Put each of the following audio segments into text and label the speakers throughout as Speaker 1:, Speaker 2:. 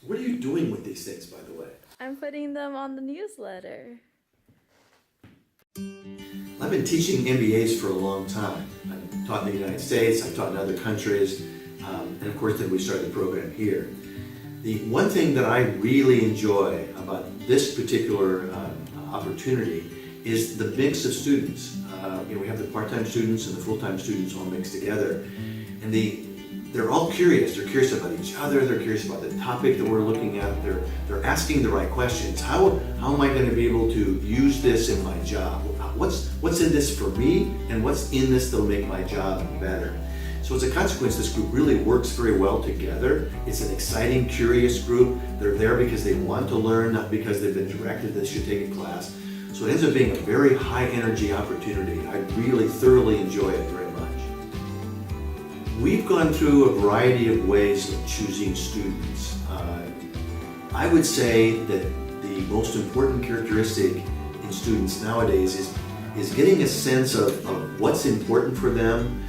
Speaker 1: What are you doing with these things, by the way?
Speaker 2: I'm putting them on the newsletter.
Speaker 1: I've been teaching MBAs for a long time. I've taught in the United States, I've taught in other countries, and of course then we started the program here. The one thing that I really enjoy about this particular opportunity is the mix of students. We have the part-time students and the full-time students all mixed together, and they're all curious. They're curious about each other. They're curious about the topic that we're looking at. They're asking the right questions. How am I going to be able to use this in my job? What's in this for me, and what's in this that'll make my job better? So as a consequence, this group really works very well together. It's an exciting, curious group. They're there because they want to learn, not because they've been directed they should take a class. So it ends up being a very high energy opportunity. I really thoroughly enjoy it very much. We've gone through a variety of ways of choosing students. I would say that the most important characteristic in students nowadays is getting a sense of what's important for them,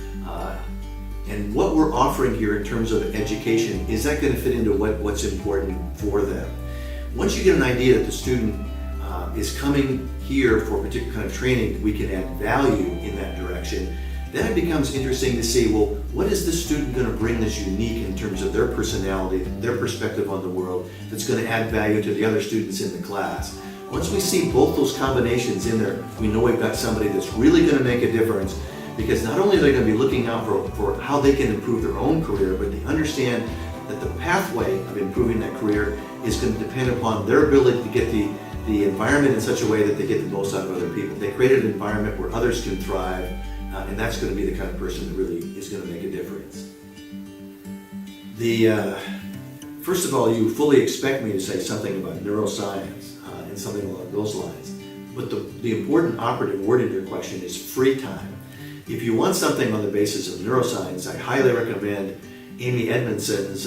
Speaker 1: and what we're offering here in terms of education, is that going to fit into what's important for them? Once you get an idea that the student is coming here for a particular kind of training, we can add value in that direction, then it becomes interesting to see, well, what is this student going to bring that's unique in terms of their personality, their perspective on the world, that's going to add value to the other students in the class? Once we see both those combinations in there, we know we've got somebody that's really going to make a difference, because not only are they going to be looking out for how they can improve their own career, but they understand that the pathway of improving that career is going to depend upon their ability to get the environment in such a way that they get the most out of other people. They create an environment where others can thrive, and that's going to be the kind of person that really is going to make a difference. First of all, you fully expect me to say something about neuroscience and something along those lines. But the important operative word in your question is free time. If you want something on the basis of neuroscience, I highly recommend Amy Edmondson's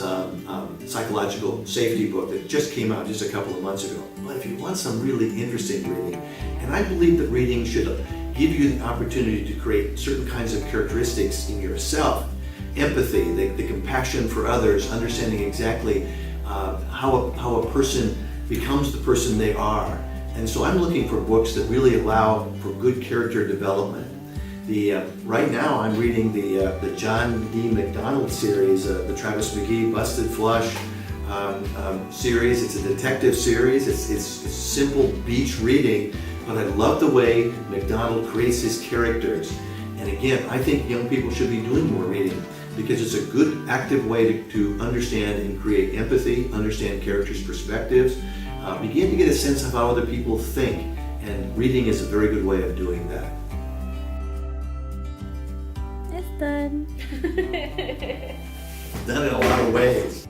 Speaker 1: psychological safety book that just came out just a couple of months ago. But if you want some really interesting reading, and I believe that reading should give you the opportunity to create certain kinds of characteristics in yourself, empathy, the compassion for others, understanding exactly how a person becomes the person they are. And so I'm looking for books that really allow for good character development. Right now I'm reading the John D. MacDonald series, the Travis McGee Busted Flush series. It's a detective series. It's simple beach reading, but I love the way MacDonald creates his characters. And again, I think young people should be doing more reading, because it's a good active way to understand and create empathy, understand characters' perspectives, begin to get a sense of how other people think, and reading is a very good way of doing that.
Speaker 2: It's done.
Speaker 1: Done in a lot of ways.